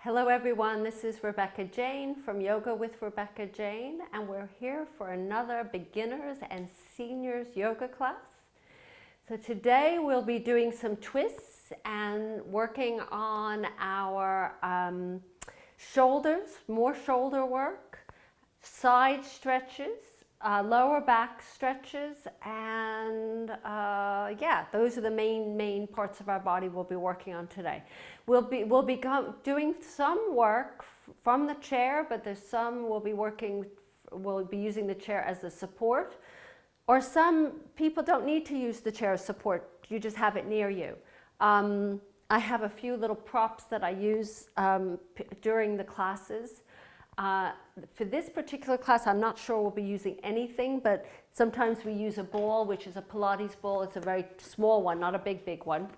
Hello everyone, this is Rebecca Jane from Yoga with Rebecca Jane, and we're here for another beginners and seniors yoga class. So today we'll be doing some twists and working on our shoulders, more shoulder work, side stretches, lower back stretches, and yeah, those are the main parts of our body we'll be working on today. We'll be doing some work from the chair, but there's some we'll be using the chair as a support, or some people don't need to use the chair as support, you just have it near you. I have a few little props that I use during the classes. For this particular class, I'm not sure we'll be using anything, but sometimes we use a ball, which is a Pilates ball. It's a very small one, not a big one.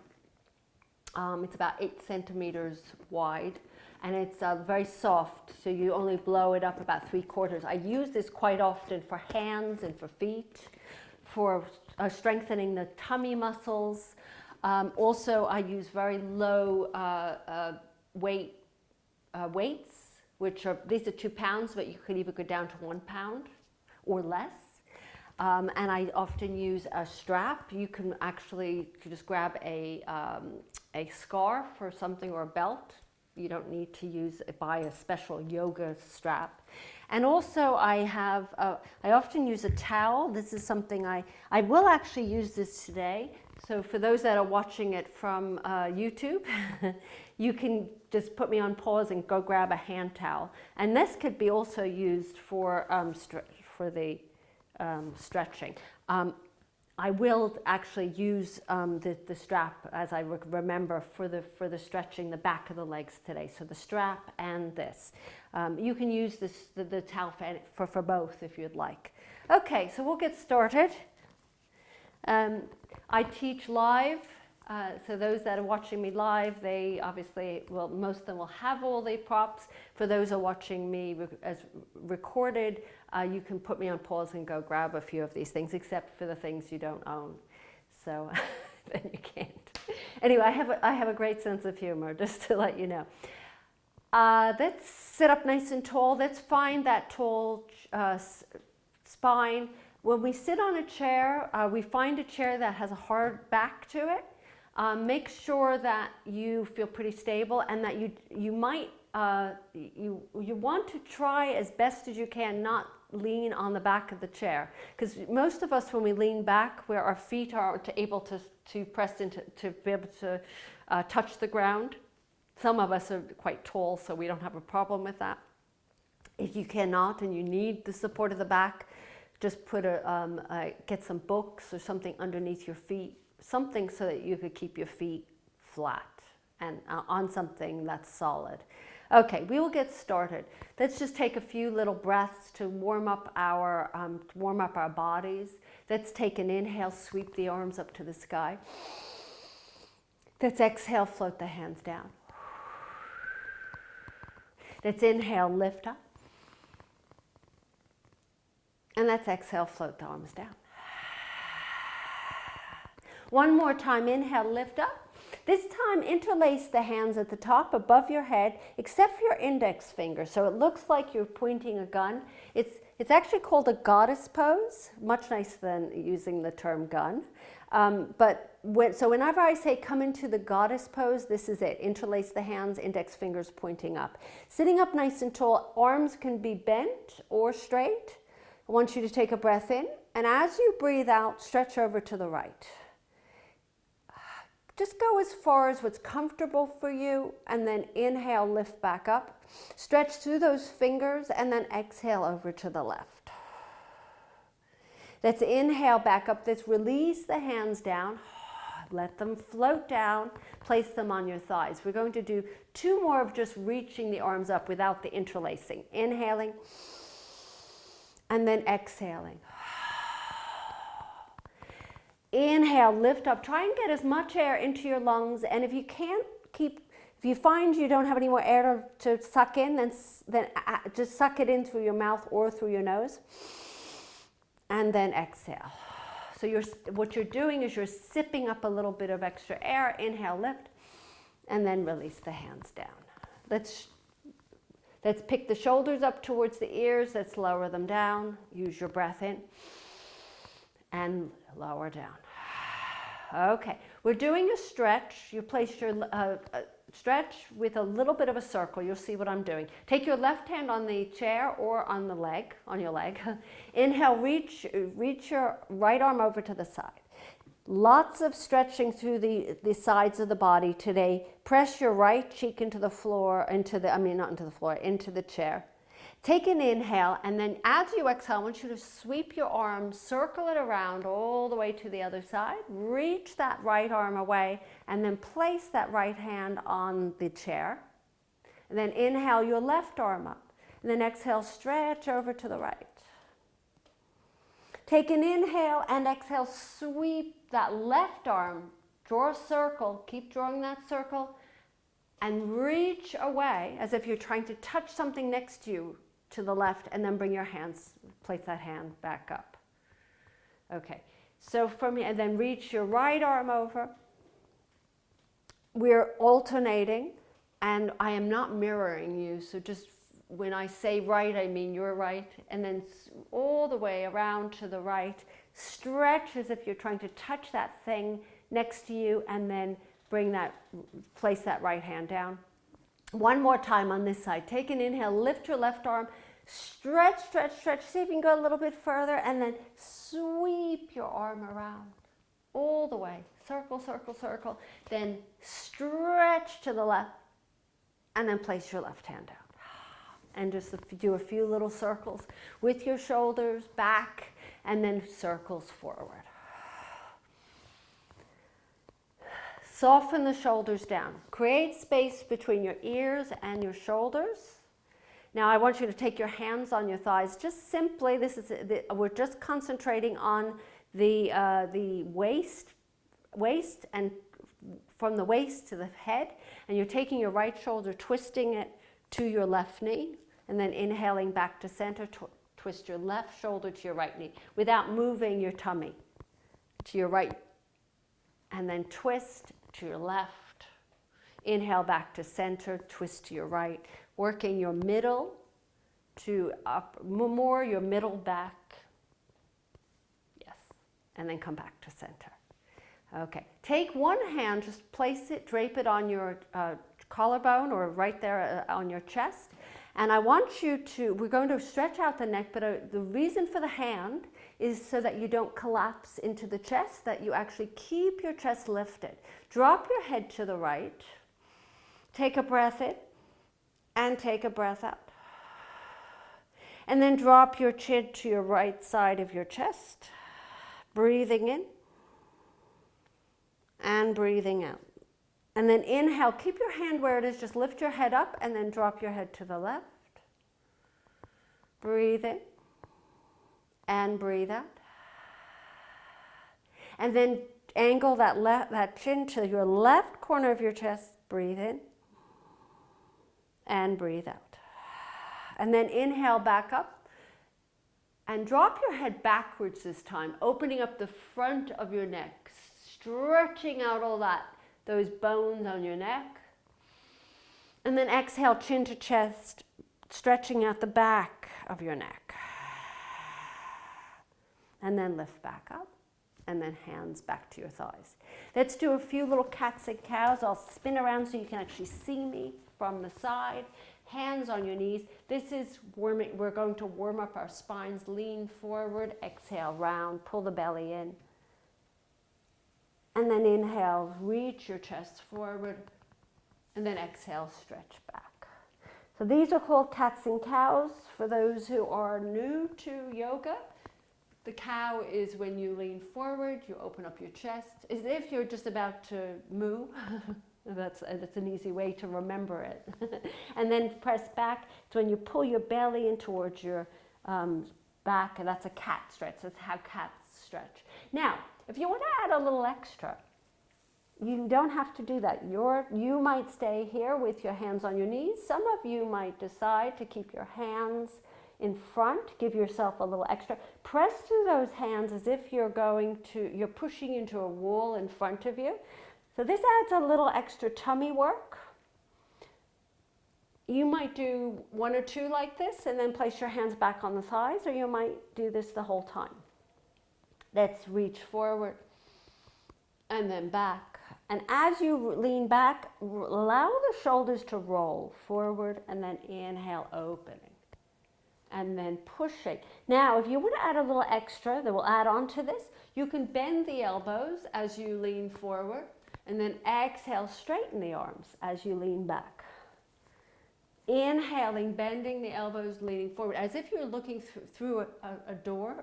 It's about 8 centimeters wide, and it's very soft, so you only blow it up about 3/4. I use this quite often for hands and for feet, for strengthening the tummy muscles. Also, I use very low weights, which are, these are 2 pounds, but you could even go down to 1 pound or less. And I often use a strap. You can actually just grab a scarf or something, or a belt. You don't need to buy a special yoga strap. And also I often use a towel. This is something I will actually use this today. So for those that are watching it from YouTube, you can just put me on pause and go grab a hand towel. And this could be also used for the stretching. I will actually use the strap, as I remember, for the stretching the back of the legs today. So the strap and this. You can use the towel for both if you'd like. Okay, so we'll get started. I teach live, so those that are watching me live, they obviously will, most of them will have all the props. For those who are watching me as recorded, you can put me on pause and go grab a few of these things, except for the things you don't own. So then you can't. Anyway, I have a great sense of humor, just to let you know. Let's sit up nice and tall. Let's find that tall spine. When we sit on a chair, we find a chair that has a hard back to it. Make sure that you feel pretty stable, and that you want to try as best as you can not lean on the back of the chair, because most of us, when we lean back, where our feet are able to press into, to be able to touch the ground. Some of us are quite tall, so we don't have a problem with that. If you cannot and you need the support of the back, just put get some books or something underneath your feet, something so that you could keep your feet flat and on something that's solid. Okay, we will get started. Let's just take a few little breaths to warm up our bodies. Let's take an inhale, sweep the arms up to the sky. Let's exhale, float the hands down. Let's inhale, lift up. And let's exhale, float the arms down. One more time, inhale, lift up. This time, interlace the hands at the top above your head, except for your index finger. So it looks like you're pointing a gun. It's actually called a goddess pose, much nicer than using the term gun. So whenever I say come into the goddess pose, this is it. Interlace the hands, index fingers pointing up. Sitting up nice and tall, arms can be bent or straight. I want you to take a breath in, and as you breathe out, stretch over to the right. Just go as far as what's comfortable for you, and then inhale, lift back up. Stretch through those fingers, and then exhale over to the left. Let's inhale back up. Let's release the hands down. Let them float down. Place them on your thighs. We're going to do 2 more of just reaching the arms up without the interlacing. Inhaling. And then exhaling. Inhale, lift up. Try and get as much air into your lungs. And if you can't if you find you don't have any more air to suck in, then just suck it in through your mouth or through your nose. And then exhale. So what you're doing is you're sipping up a little bit of extra air. Inhale, lift. And then release the hands down. Let's Let's pick the shoulders up towards the ears. Let's lower them down. Use your breath in and lower down. Okay, we're doing a stretch. You place your stretch with a little bit of a circle. You'll see what I'm doing. Take your left hand on the chair or on the leg, on your leg. Inhale, reach your right arm over to the side. Lots of stretching through the sides of the body today. Press your right cheek into the floor, into the chair. Take an inhale, and then as you exhale, I want you to sweep your arm, circle it around all the way to the other side. Reach that right arm away, and then place that right hand on the chair. And then inhale your left arm up. And then exhale, stretch over to the right. Take an inhale and exhale, sweep that left arm, draw a circle, keep drawing that circle, and reach away as if you're trying to touch something next to you to the left, and then bring your hands, place that hand back up. Okay, so from here, and then reach your right arm over. We're alternating, and I am not mirroring you, so just when I say right, I mean you're right, and then all the way around to the right. Stretch as if you're trying to touch that thing next to you, and then place that right hand down. One more time on this side. Take an inhale, lift your left arm, stretch, stretch, stretch. See if you can go a little bit further, and then sweep your arm around all the way. Circle, circle, circle. Then stretch to the left, and then place your left hand down. And just do a few little circles with your shoulders back, and then circles forward. Soften the shoulders down. Create space between your ears and your shoulders. Now I want you to take your hands on your thighs. Just simply, we're just concentrating on the waist, and from the waist to the head. And you're taking your right shoulder, twisting it to your left knee, and then inhaling back to center. Twist your left shoulder to your right knee without moving your tummy to your right, and then twist to your left. Inhale back to center, twist to your right, working your middle to up, more your middle back. Yes, and then come back to center. Okay, take one hand, just place it, drape it on your collarbone or right there on your chest. And I want you to, we're going to stretch out the neck, but the reason for the hand is so that you don't collapse into the chest, that you actually keep your chest lifted. Drop your head to the right, take a breath in, and take a breath out. And then drop your chin to your right side of your chest, breathing in and breathing out. And then inhale, keep your hand where it is, just lift your head up and then drop your head to the left. Breathe in and breathe out. And then angle that chin to your left corner of your chest, breathe in and breathe out. And then inhale back up and drop your head backwards this time, opening up the front of your neck, stretching out all those bones on your neck. And then exhale, chin to chest, stretching out the back of your neck. And then lift back up, and then hands back to your thighs. Let's do a few little cats and cows. I'll spin around so you can actually see me from the side. Hands on your knees. This is warming. We're going to warm up our spines. Lean forward, exhale, round, pull the belly in. And then inhale, reach your chest forward, and then exhale, stretch back. So these are called cats and cows for those who are new to yoga. The cow is when you lean forward, you open up your chest, as if you're just about to moo. That's an easy way to remember it. And then press back. It's when you pull your belly in towards your back, and that's a cat stretch. That's how cats stretch. Now, if you want to add a little extra, you don't have to do that. You might stay here with your hands on your knees. Some of you might decide to keep your hands in front, give yourself a little extra. Press through those hands as if you're pushing into a wall in front of you. So this adds a little extra tummy work. You might do one or two like this and then place your hands back on the thighs, or you might do this the whole time. Let's reach forward and then back. And as you lean back, allow the shoulders to roll forward and then inhale, opening. And then pushing. Now, if you want to add a little extra that will add on to this, you can bend the elbows as you lean forward and then exhale, straighten the arms as you lean back. Inhaling, bending the elbows, leaning forward, as if you're looking through a door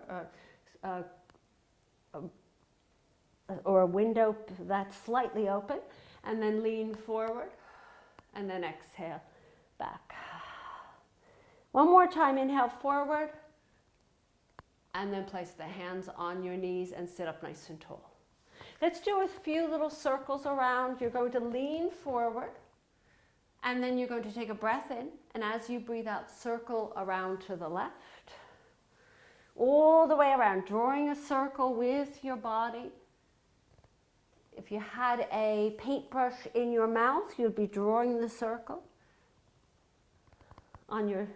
or a window that's slightly open, and then lean forward, and then exhale, back. One more time, inhale forward, and then place the hands on your knees and sit up nice and tall. Let's do a few little circles around. You're going to lean forward, and then you're going to take a breath in, and as you breathe out, circle around to the left, all the way around, drawing a circle with your body. If you had a paintbrush in your mouth, you'd be drawing the circle on your,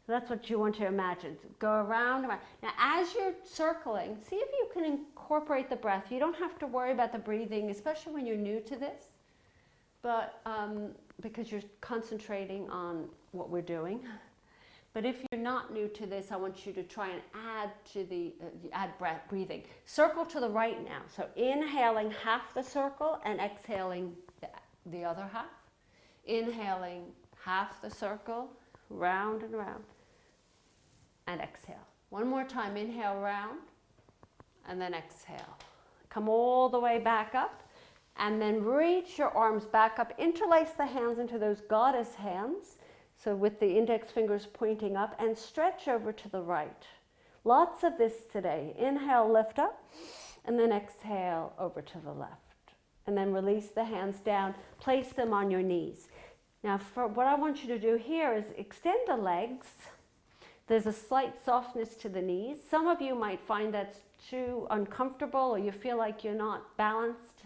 that's what you want to imagine. Go around, around. Now, as you're circling, see if you can incorporate the breath. You don't have to worry about the breathing, especially when you're new to this, but because you're concentrating on what we're doing. But if you're not new to this, I want you to try and add to the breath, breathing. Circle to the right now. So inhaling half the circle and exhaling the other half. Inhaling half the circle, round and round, and exhale. One more time, inhale round, and then exhale. Come all the way back up, and then reach your arms back up. Interlace the hands into those goddess hands. So with the index fingers pointing up, and stretch over to the right. Lots of this today. Inhale, lift up, and then exhale over to the left. And then release the hands down, place them on your knees. Now, for what I want you to do here is extend the legs. There's a slight softness to the knees. Some of you might find that's too uncomfortable, or you feel like you're not balanced,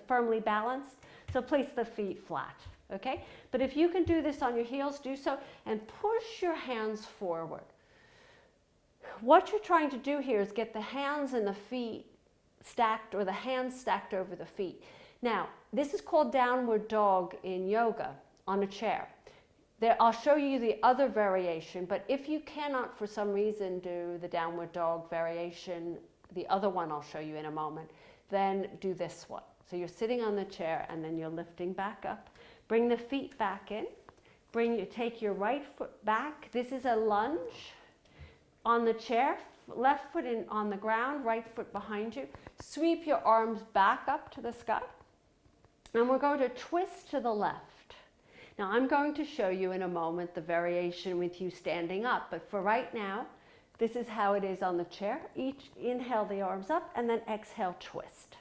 firmly balanced. So place the feet flat. Okay, but if you can do this on your heels, do so, and push your hands forward. What you're trying to do here is get the hands and the feet stacked, or the hands stacked over the feet. Now, this is called downward dog in yoga on a chair. I'll show you the other variation, but if you cannot for some reason do the downward dog variation, the other one I'll show you in a moment, then do this one. So you're sitting on the chair and then you're lifting back up. Bring the feet back in. Take your right foot back. This is a lunge on the chair. Left foot in on the ground, right foot behind you. Sweep your arms back up to the sky. And we're going to twist to the left. Now I'm going to show you in a moment the variation with you standing up. But for right now, this is how it is on the chair. Each inhale the arms up and then exhale, twist.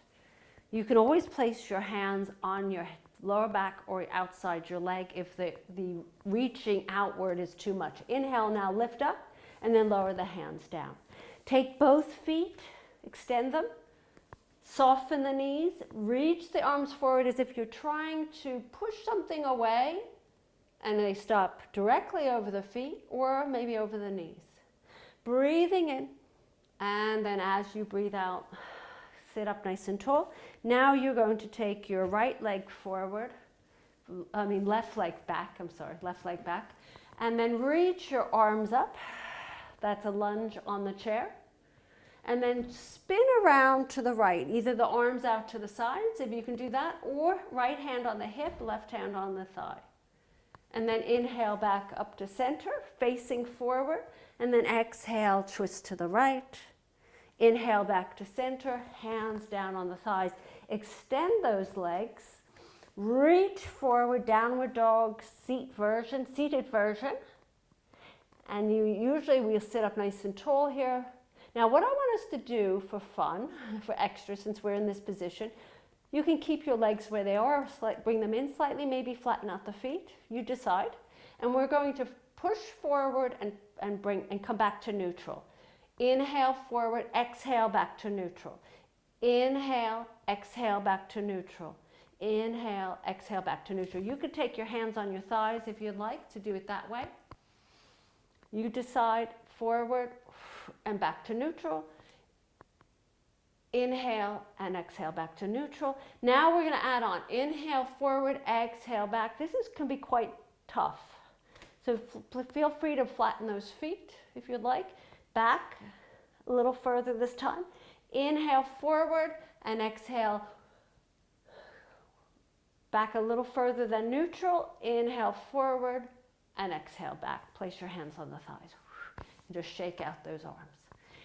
You can always place your hands on your lower back or outside your leg if the reaching outward is too much. Inhale, now lift up and then lower the hands down. Take both feet, extend them, soften the knees, reach the arms forward as if you're trying to push something away, and they stop directly over the feet or maybe over the knees. Breathing in, and then as you breathe out, sit up nice and tall. Now you're going to take your right leg forward, left leg back, and then reach your arms up. That's a lunge on the chair. And then spin around to the right, either the arms out to the sides, if you can do that, or right hand on the hip, left hand on the thigh. And then inhale back up to center, facing forward, and then exhale, twist to the right. Inhale back to center, hands down on the thighs. Extend those legs. Reach forward, downward dog, seated version. And we'll sit up nice and tall here. Now what I want us to do for fun, for extra, since we're in this position, you can keep your legs where they are, bring them in slightly, maybe flatten out the feet, you decide. And we're going to push forward and come back to neutral. Inhale forward, exhale back to neutral. Inhale, exhale back to neutral. Inhale, exhale, back to neutral. You could take your hands on your thighs if you'd like to do it that way. You decide, forward and back to neutral. Inhale and exhale back to neutral. Now we're going to add on. Inhale, forward, exhale, back. This can be quite tough. So feel free to flatten those feet if you'd like. Back a little further this time. Inhale, forward, and exhale back a little further than neutral. Inhale, forward, and exhale back. Place your hands on the thighs. And just shake out those arms.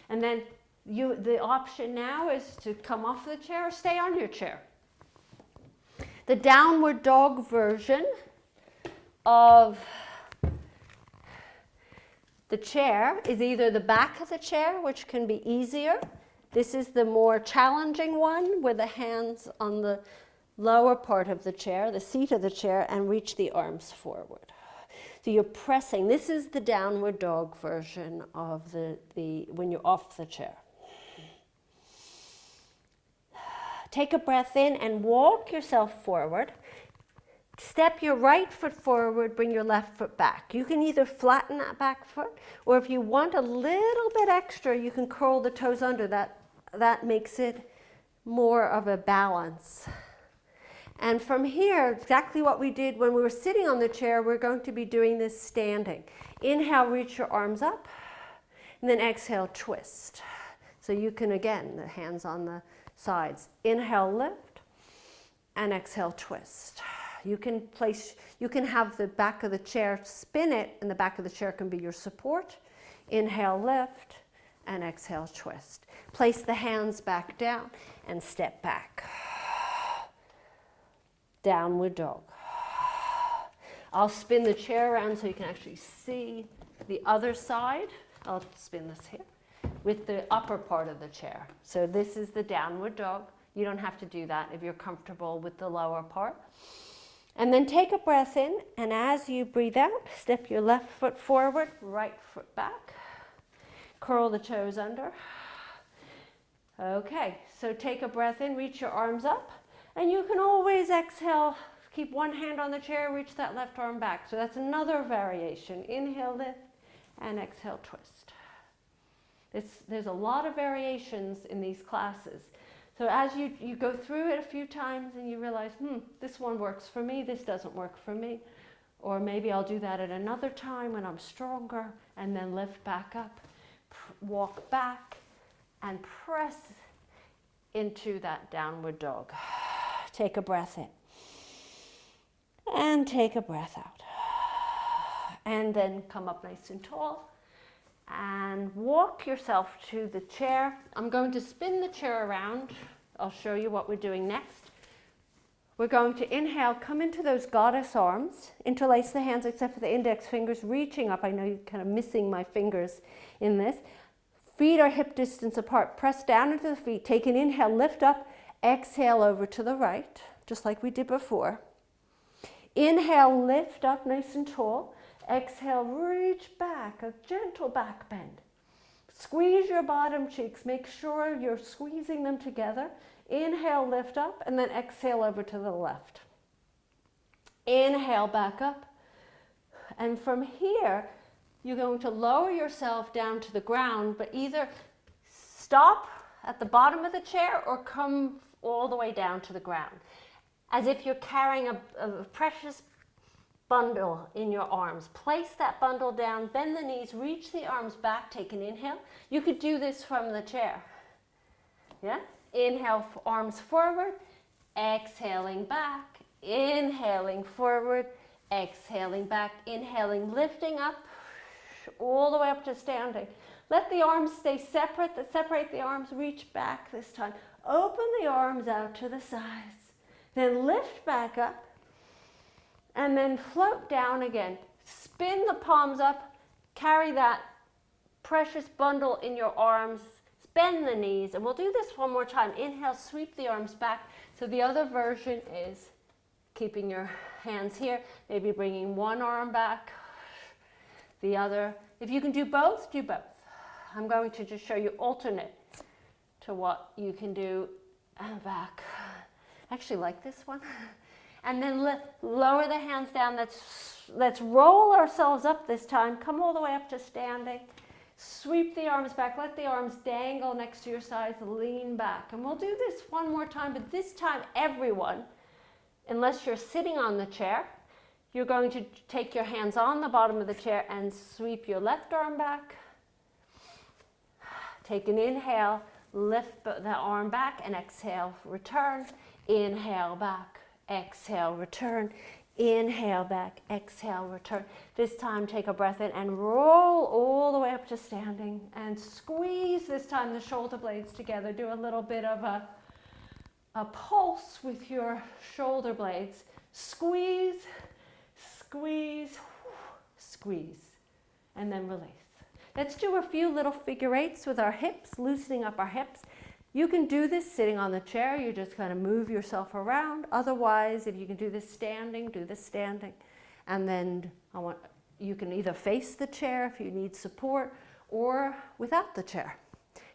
And then the option now is to come off the chair or stay on your chair. The downward dog version of the chair is either the back of the chair, which can be easier. This is the more challenging one, with the hands on the lower part of the chair, the seat of the chair, and reach the arms forward. So you're pressing. This is the downward dog version of the when you're off the chair. Take a breath in and walk yourself forward. Step your right foot forward, bring your left foot back. You can either flatten that back foot, or if you want a little bit extra, you can curl the toes under. That makes it more of a balance. And from here, exactly what we did when we were sitting on the chair, we're going to be doing this standing. Inhale, reach your arms up, and then exhale, twist. So you can, again, the hands on the sides. Inhale, lift, and exhale, twist. You can have the back of the chair, spin it, and the back of the chair can be your support. Inhale, lift, and exhale, twist. Place the hands back down and step back. Downward dog. I'll spin the chair around so you can actually see the other side. I'll spin this here with the upper part of the chair. So this is the downward dog. You don't have to do that if you're comfortable with the lower part. And then take a breath in, and as you breathe out, step your left foot forward, right foot back. Curl the toes under. Okay, so take a breath in, reach your arms up, and you can always exhale. Keep one hand on the chair, reach that left arm back. So that's another variation. Inhale, lift, and exhale, twist. There's a lot of variations in these classes. So as you go through it a few times and you realize, this one works for me, this doesn't work for me. Or maybe I'll do that at another time when I'm stronger, and then lift back up, walk back, and press into that downward dog. Take a breath in. And take a breath out. And then come up nice and tall. And walk yourself to the chair. I'm going to spin the chair around. I'll show you what we're doing next. We're going to inhale, come into those goddess arms, interlace the hands except for the index fingers, reaching up. I know you're kind of missing my fingers in this. Feet are hip distance apart. Press down into the feet. Take an inhale, lift up, exhale over to the right, just like we did before. Inhale, lift up nice and tall. Exhale, reach back, a gentle back bend. Squeeze your bottom cheeks. Make sure you're squeezing them together. Inhale, lift up, and then exhale over to the left. Inhale, back up. And from here, you're going to lower yourself down to the ground, but either stop at the bottom of the chair or come all the way down to the ground, as if you're carrying a precious bundle in your arms. Place that bundle down, bend the knees, reach the arms back, take an inhale. You could do this from the chair. Yeah? Inhale, arms forward, exhaling back, inhaling forward, exhaling back, inhaling, lifting up, all the way up to standing. Let the arms stay separate, separate the arms, reach back this time. Open the arms out to the sides, then lift back up, and then float down again. Spin the palms up, carry that precious bundle in your arms, bend the knees, and we'll do this one more time. Inhale, sweep the arms back. So the other version is keeping your hands here, maybe bringing one arm back, the other. If you can do both, do both. I'm going to just show you alternate to what you can do, and back actually like this one. And then lower the hands down. Let's roll ourselves up this time. Come all the way up to standing. Sweep the arms back. Let the arms dangle next to your sides. Lean back. And we'll do this one more time, but this time everyone, unless you're sitting on the chair, you're going to take your hands on the bottom of the chair and sweep your left arm back. Take an inhale, lift the arm back, and exhale, return. Inhale back, exhale, return. Inhale back, exhale, return. This time take a breath in and roll all the way up to standing and squeeze this time the shoulder blades together. Do a little bit of a pulse with your shoulder blades. Squeeze, squeeze, squeeze, and then release. Let's do a few little figure eights with our hips, loosening up our hips. You can do this sitting on the chair. You just kind of move yourself around. Otherwise, if you can do this standing, do this standing. And then you can either face the chair if you need support or without the chair.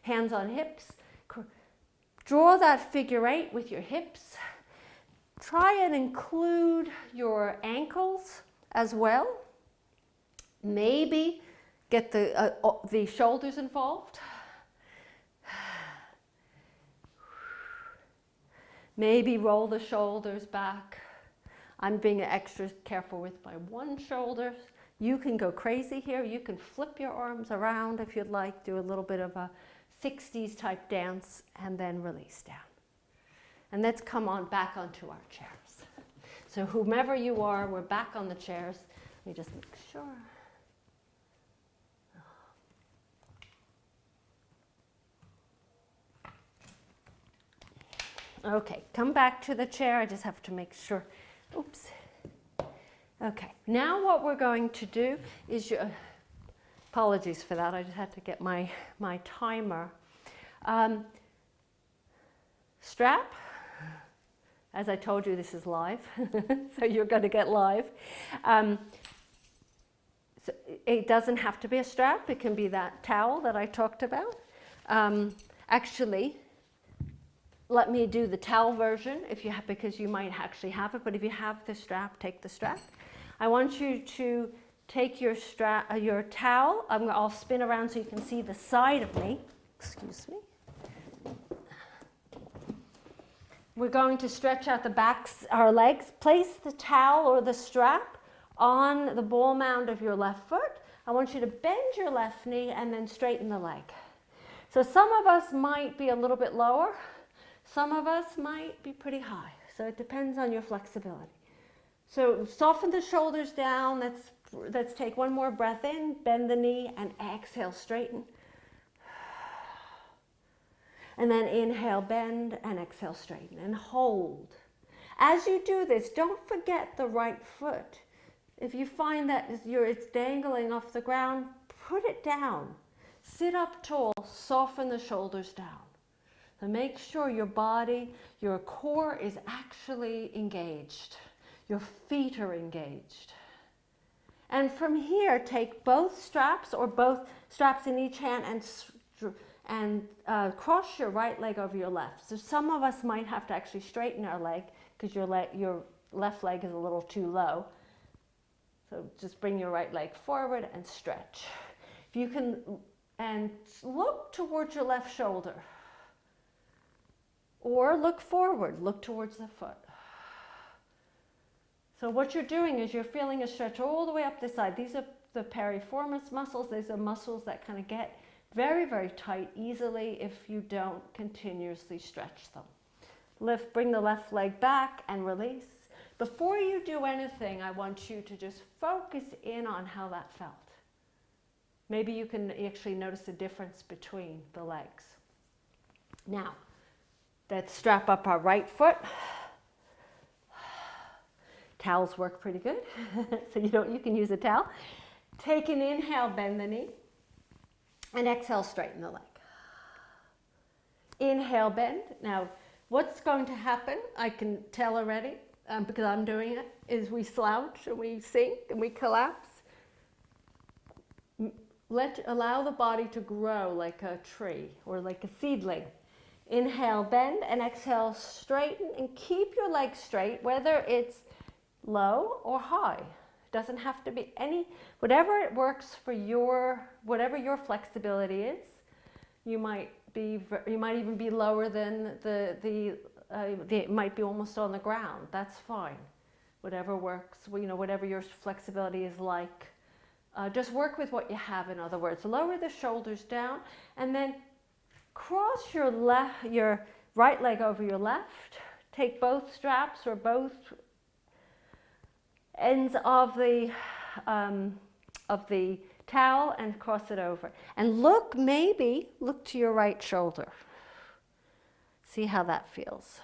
Hands on hips. Draw that figure eight with your hips. Try and include your ankles as well. Maybe get the shoulders involved. Maybe roll the shoulders back. I'm being extra careful with my one shoulder. You can go crazy here. You can flip your arms around if you'd like. Do a little bit of a 60s type dance and then release down. And let's come on back onto our chairs. So whomever you are, we're back on the chairs. Let me just make sure. Okay, come back to the chair. I just have to make sure. Oops. Okay, now what we're going to do is, apologies for that, I just had to get my timer. Strap. As I told you, this is live, so you're going to get live. So it doesn't have to be a strap. It can be that towel that I talked about. Actually, let me do the towel version because you might actually have it, but if you have the strap, take the strap. I want you to take your towel. I'll spin around so you can see the side of me. Excuse me. We're going to stretch out the backs, our legs. Place the towel or the strap on the ball mound of your left foot. I want you to bend your left knee and then straighten the leg. So some of us might be a little bit lower. Some of us might be pretty high, so it depends on your flexibility. So soften the shoulders down. Let's take one more breath in, bend the knee, and exhale, straighten. And then inhale, bend, and exhale, straighten, and hold. As you do this, don't forget the right foot. If you find that it's dangling off the ground, put it down. Sit up tall, soften the shoulders down. So make sure your body, your core is actually engaged. Your feet are engaged. And from here, take both straps or both straps in each hand and cross your right leg over your left. So some of us might have to actually straighten our leg because your left leg is a little too low. So just bring your right leg forward and stretch. If you can, and look towards your left shoulder. Or look forward, look towards the foot. So what you're doing is you're feeling a stretch all the way up this side. These are the piriformis muscles. These are muscles that kind of get very, very tight easily if you don't continuously stretch them. Lift, bring the left leg back and release. Before you do anything, I want you to just focus in on how that felt. Maybe you can actually notice a difference between the legs. Now, let's strap up our right foot. Towels work pretty good, so you can use a towel. Take an inhale, bend the knee, and exhale, straighten the leg. Inhale, bend. Now, what's going to happen, I can tell already, because I'm doing it, is we slouch and we sink and we collapse. Allow the body to grow like a tree or like a seedling. Inhale, bend, and exhale, straighten, and keep your legs straight, whether it's low or high. It doesn't have to be any, whatever it works for whatever your flexibility is. You might even be lower than it might be almost on the ground. That's fine. Whatever works, whatever your flexibility is like. Just work with what you have, in other words. Lower the shoulders down, and then cross your right leg over your left. Take both straps or both ends of the towel and cross it over. And maybe look to your right shoulder. See how that feels.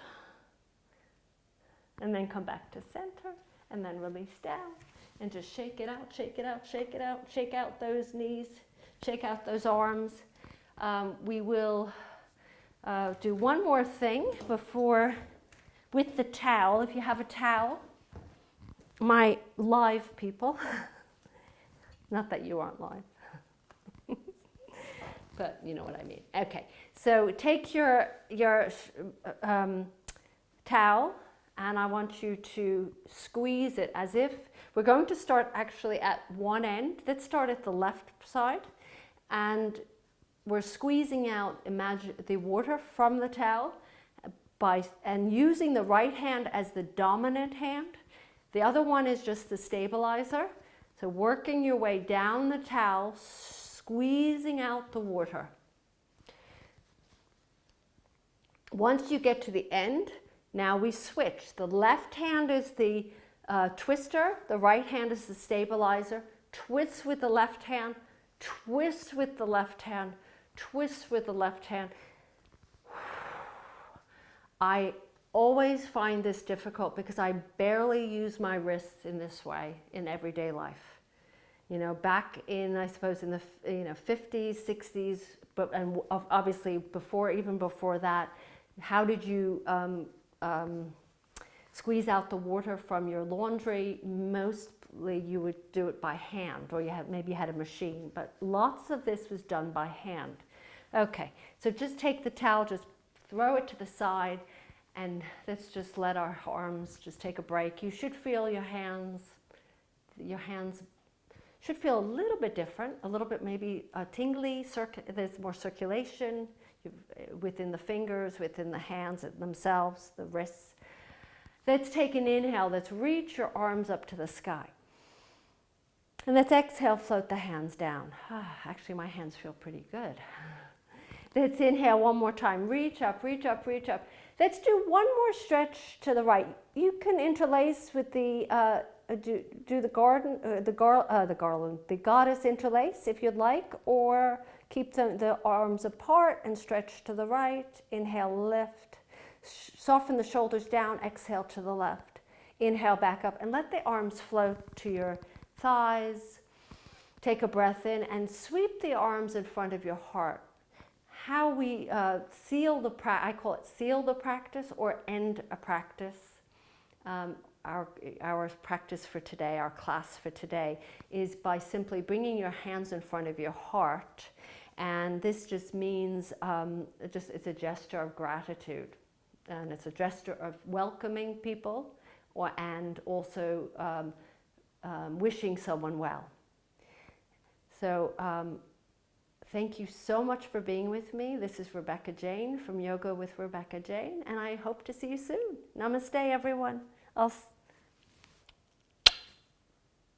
And then come back to center, and then release down. And just shake it out, shake it out, shake it out, shake out those knees, shake out those arms. We will do one more thing with the towel. If you have a towel, my live people, not that you aren't live, but you know what I mean. Okay, so take your towel, and I want you to squeeze it as if we're going to start actually at one end. Let's start at the left side, and we're squeezing out, imagine the water from the towel and using the right hand as the dominant hand. The other one is just the stabilizer. So working your way down the towel, squeezing out the water. Once you get to the end, now we switch. The left hand is the twister, the right hand is the stabilizer. Twist with the left hand, twist with the left hand, twist with the left hand. I always find this difficult because I barely use my wrists in this way in everyday life. Back in, I suppose, in the 50s, 60s, and obviously even before that, how did you squeeze out the water from your laundry? Mostly you would do it by hand, or maybe you had a machine, but lots of this was done by hand. Okay, so just take the towel, just throw it to the side, and let's just let our arms just take a break. You should feel your hands should feel a little bit different, a little bit maybe tingly, there's more circulation within the fingers, within the hands themselves, the wrists. Let's take an inhale. Let's reach your arms up to the sky. And let's exhale, float the hands down. Actually, my hands feel pretty good. Let's inhale one more time. Reach up, reach up, reach up. Let's do one more stretch to the right. You can interlace with the the goddess interlace if you'd like, or keep the arms apart and stretch to the right. Inhale, lift. Soften the shoulders down, exhale to the left. Inhale back up and let the arms float to your thighs. Take a breath in and sweep the arms in front of your heart. How we seal I call it seal the practice or end a practice. Our practice for today, our class for today, is by simply bringing your hands in front of your heart. And this just means, it's a gesture of gratitude. And it's a gesture of welcoming people and also wishing someone well. So thank you so much for being with me. This is Rebecca Jane from Yoga with Rebecca Jane, and I hope to see you soon. Namaste, everyone. I'll